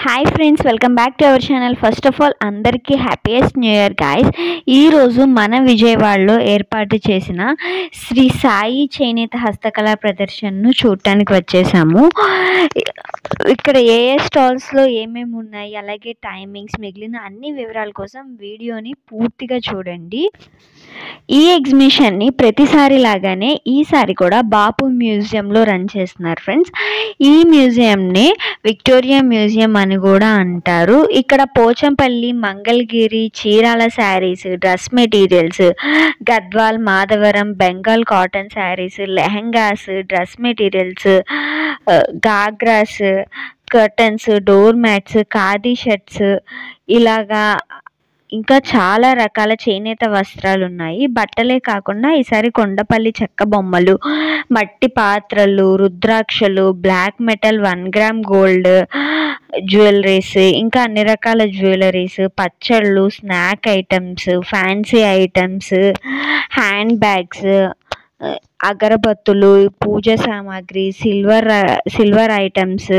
Hi friends, welcome back to our channel. First of all అందరికీ happiest new year guys. ఈరోజు మన విజయవాడలో ఏర్పాటు చేసిన శ్రీ సాయి చేనేత హస్తకళా ప్రదర్శనను చూడటానికి వచ్చేసాము. ఇక్కడ ఏ స్టాల్స్లో ఏమేమి ఉన్నాయి, అలాగే టైమింగ్స్, మిగిలిన అన్ని వివరాల కోసం వీడియోని పూర్తిగా చూడండి. ఈ ఎగ్జిబిషన్ని ప్రతిసారి లాగానే ఈసారి కూడా బాపు మ్యూజియంలో రన్ చేస్తున్నారు ఫ్రెండ్స్. ఈ మ్యూజియంని విక్టోరియా మ్యూజియం అని కూడా అంటారు. ఇక్కడ Pochampally, Mangalagiri, Chirala saris, dress materials, Gadwal, Madhavaram, Bengal cotton saris, lehengas, dress materials, ghagras, curtains, door mats, khadi shirts, ఇలాగా ఇంకా చాలా రకాల చేనేత వస్త్రాలు ఉన్నాయి. బట్టలే కాకుండా ఈసారి కొండపల్లి చెక్క బొమ్మలు, మట్టి పాత్రలు, రుద్రాక్షలు, black metal 1 gram gold jewelleries, ఇంకా అన్ని రకాల జ్యువెలరీస్, పచ్చళ్ళు, snack items, fancy items, hand bags, అగరబత్తులు, పూజ సామాగ్రి, సిల్వర్ ఐటమ్స్,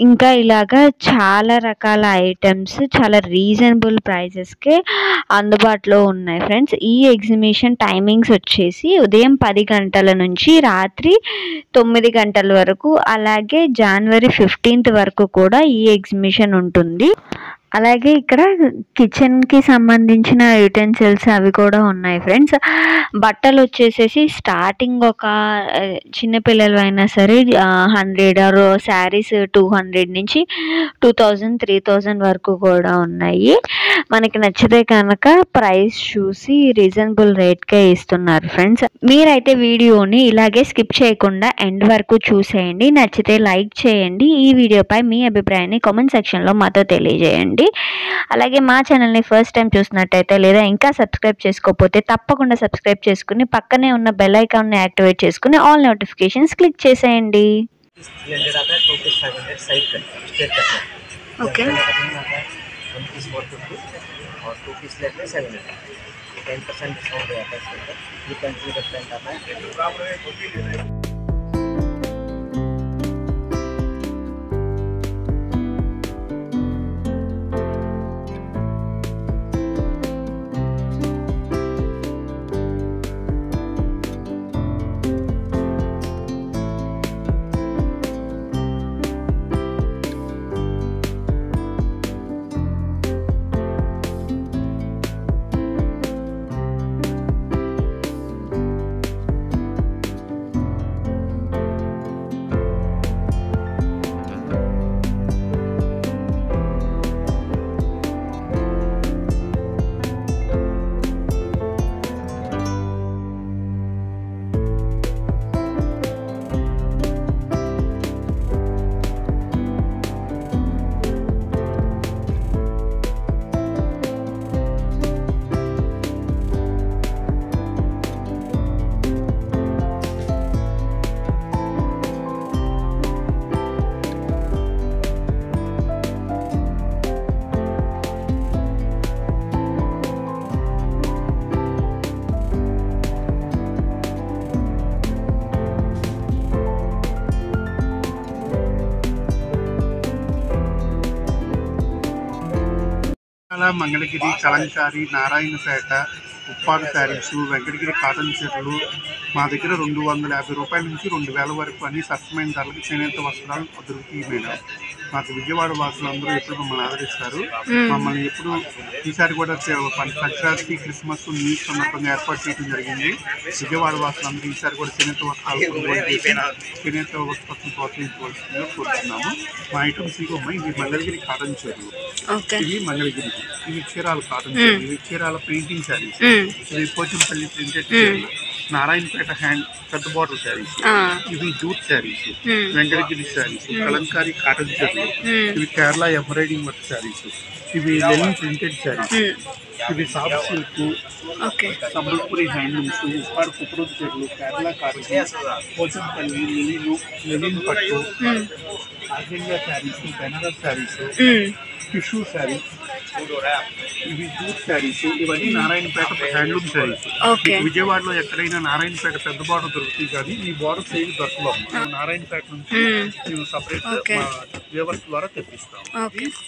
ఇంకా ఇలాగా చాలా రకాల ఐటమ్స్ చాలా రీజనబుల్ ప్రైజెస్కే అందుబాటులో ఉన్నాయి ఫ్రెండ్స్. ఈ ఎగ్జిబిషన్ టైమింగ్స్ వచ్చేసి ఉదయం 10 గంటల నుంచి రాత్రి 9 గంటల వరకు, అలాగే జనవరి 15th వరకు కూడా ఈ ఎగ్జిబిషన్ ఉంటుంది. అలాగే ఇక్కడ కిచెన్కి సంబంధించిన యూటెన్సిల్స్ అవి కూడా ఉన్నాయి ఫ్రెండ్స్. బట్టలు వచ్చేసేసి స్టార్టింగ్ ఒక చిన్నపిల్లలు అయినా సరే 100 ఆర్ శారీస్ 200 నుంచి 2000, 3000 వరకు కూడా ఉన్నాయి. మనకి నచ్చితే కనుక ప్రైస్ చూసి రీజనబుల్ రేట్కే ఇస్తున్నారు ఫ్రెండ్స్. మీరైతే వీడియోని ఇలాగే స్కిప్ చేయకుండా ఎండ్ వరకు చూసేయండి. నచ్చితే లైక్ చేయండి. ఈ వీడియోపై మీ అభిప్రాయాన్ని కామెంట్ సెక్షన్లో మాతో తెలియజేయండి. అలాగే మా ఛానల్ని ఫస్ట్ టైం చూసినట్టయితే లేదా ఇంకా సబ్స్క్రైబ్ చేసుకోకపోతే తప్పకుండా సబ్స్క్రైబ్ చేసుకుని పక్కనే ఉన్న బెల్ ఐకాన్ని యాక్టివేట్ చేసుకుని ఆల్ నోటిఫికేషన్స్ క్లిక్ చేసేయండి. ఓకే, మంగళగిరి, కలంకారీ, నారాయణపేట, ఉప్పాడు శారీస్, వెంకటగిరి కాటన్ చీరలు మా దగ్గర 250 రూపాయల నుంచి 2000 వరకు అన్ని సరసమైన ధరలకు చేనేత వస్త్రాలు దొరుకుతాయి మేడం. మాకు విజయవాడ వాసులు అందరూ ఎప్పుడు మమ్మల్ని ఆదరిస్తారు. మమ్మల్ని ఎప్పుడు ఈసారి కూడా సంక్రాంతి, క్రిస్మస్, న్యూ ఇయర్ సందర్భంగా ఏర్పాటు చేయడం జరిగింది. విజయవాడ వాసులు అందరూ ఈసారి కూడా చేనేత వస్త్రాలు చేనేత వస్త్రాలను ప్రోత్సహించవలసిందిగా కోరుతున్నాము. మా ఐటమ్స్ ఇవి మంగళగిరి కాటన్ చీరలు, ఇవి మంగళగిరి, ఇవి చీరాల కాటన్ చీరలు, ఇవి చీరాల పెయింటింగ్ శారీస్, ఇవి పోచంపల్లి ప్రింటెడ్ చీరలు, నారాయణపేట హ్యాండ్ పెద్ద బార్డర్ శారీస్, ఇవి జూట్ శారీస్, వెంకటగిరి శారీస్, కలంకారీ కాటన్ చీరలు, ఇవి కేరళ ఎంబ్రాయిడింగ్ వర్క్ శారీస్, ఇవి లెనిన్ ప్రింటెడ్ శారీస్, ఇవి soft silk, Sambalpuri handlooms, Uppada Kuppadam చీరలు, కేరళ కాటన్, పోచంపల్లి లెనిన్ పట్టు, ఆర్గెంజా శారీస్, బెనారస్ శారీస్, టిష్యూ శారీస్, ఇవి జూట్ శారీస్, ఇవన్నీ నారాయణపేట హ్యాండ్లూమ్ శారీస్. ఓకే. విజయవాడలో ఎక్కడైనా నారాయణపేట పెద్ద బార్డర్ దొరుకుతాయి, కానీ ఈ బార్డర్స్ ఏవి దొరకవు. నారాయణపేట నుంచి మేము సపరేట్ మా వేవర్స్ ద్వారా తెప్పిస్తాం.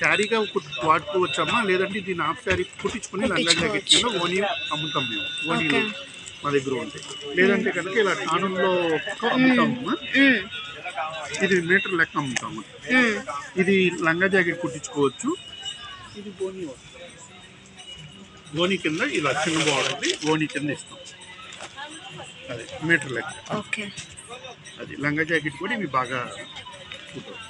శారీగా వాడుతూ వచ్చామా, లేదంటే దీన్ని హాఫ్ శారీ కుట్టించుకుని లంగా జాకెట్ కింద ఓనీ అమ్ముతాం మేము. ఓనీలు మా దగ్గర ఉంటాయి. లేదంటే కనుక ఇలా టానుల్లో అమ్ముతాము. ఇది మీటర్ లెక్క అమ్ముతాము. ఇది లంగా జాకెట్ కుట్టించుకోవచ్చు. ఇది బోనీ వస్తుంది. బోనీ కింద ఇలా చిన్న బాగుంటుంది, బోనీ కింద ఇస్తాం. అది మీటర్ లెక్క. అది లంగా జాకెట్ కూడా ఇవి బాగా కుట్టారు.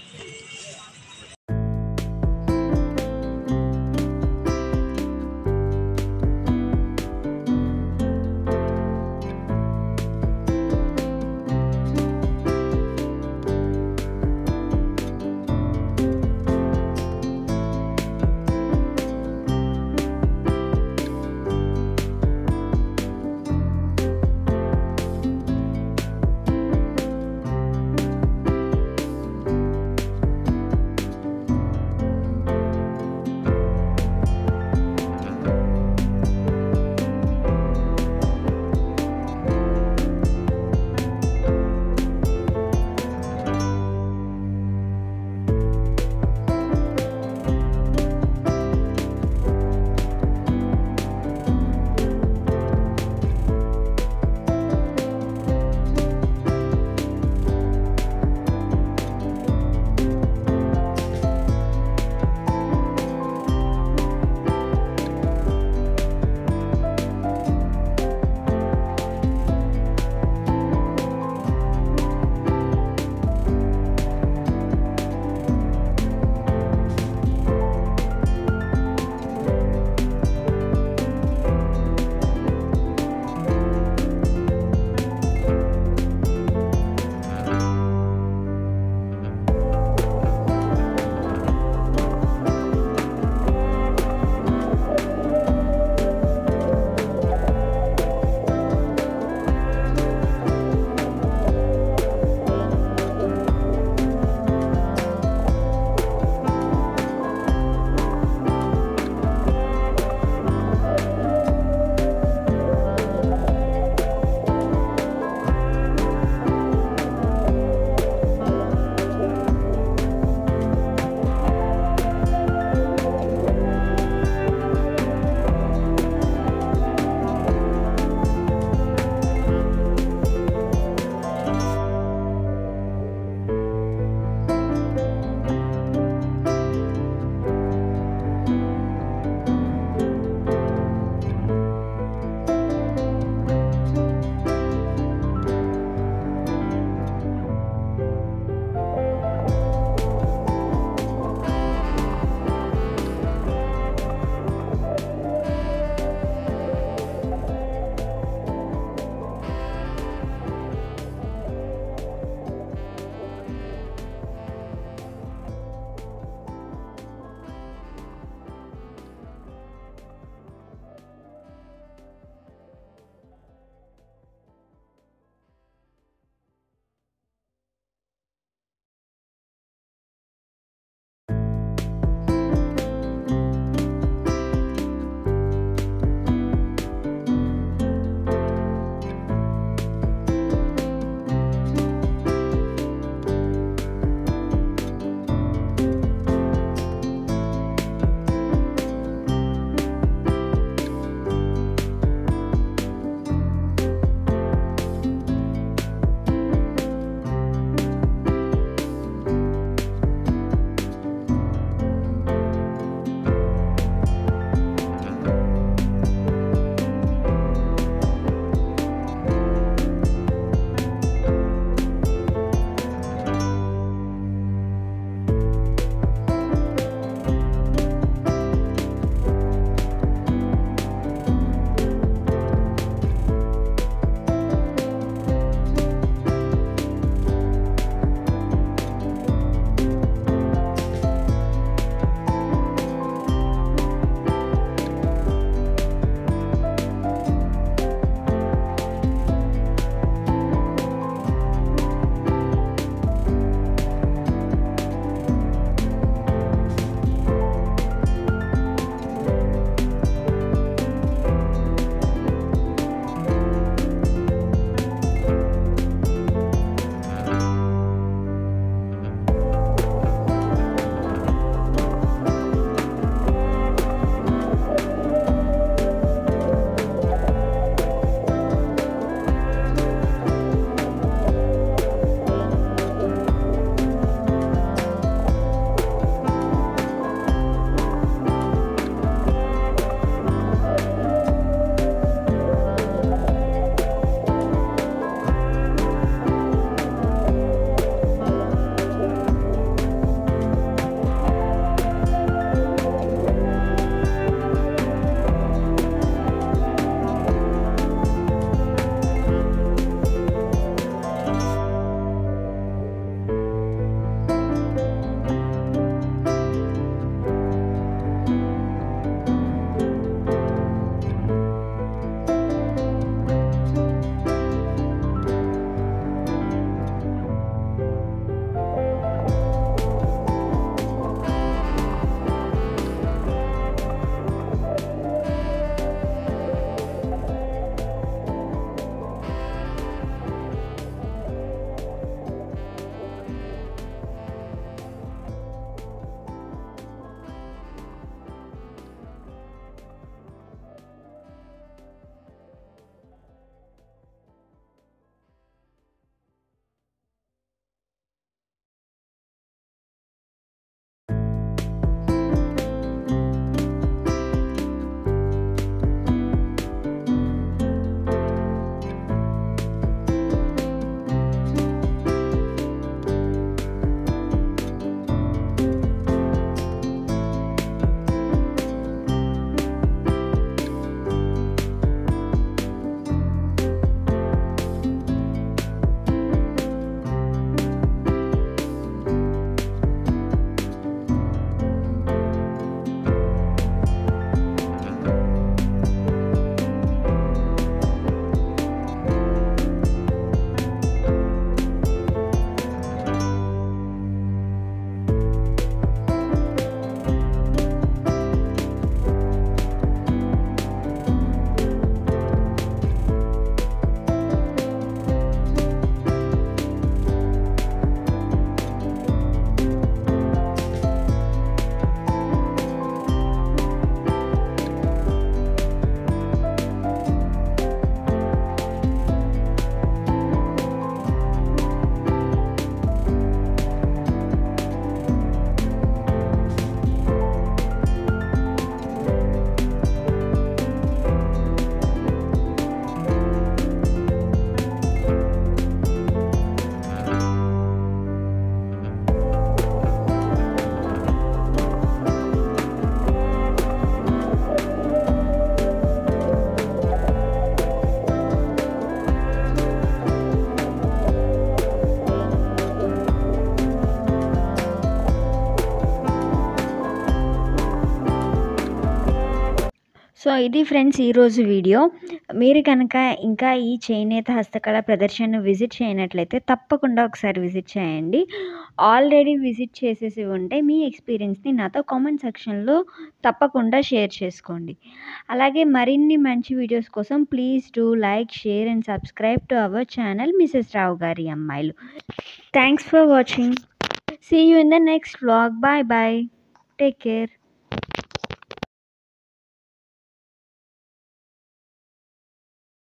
సో ఇది ఫ్రెండ్స్ ఈరోజు వీడియో. మీరు కనుక ఇంకా ఈ చేనేత హస్తకళ ప్రదర్శనను విజిట్ చేయనట్లయితే తప్పకుండా ఒకసారి విజిట్ చేయండి. ఆల్రెడీ విజిట్ చేసేసి ఉంటే మీ ఎక్స్పీరియన్స్ని నాతో కామెంట్ సెక్షన్లో తప్పకుండా షేర్ చేసుకోండి. అలాగే మరిన్ని మంచి వీడియోస్ కోసం please do like, share and subscribe to our channel Mrs Rao గారి అమ్మాయిలు. Thanks for watching. See you in the next vlog. Bye bye. Take care.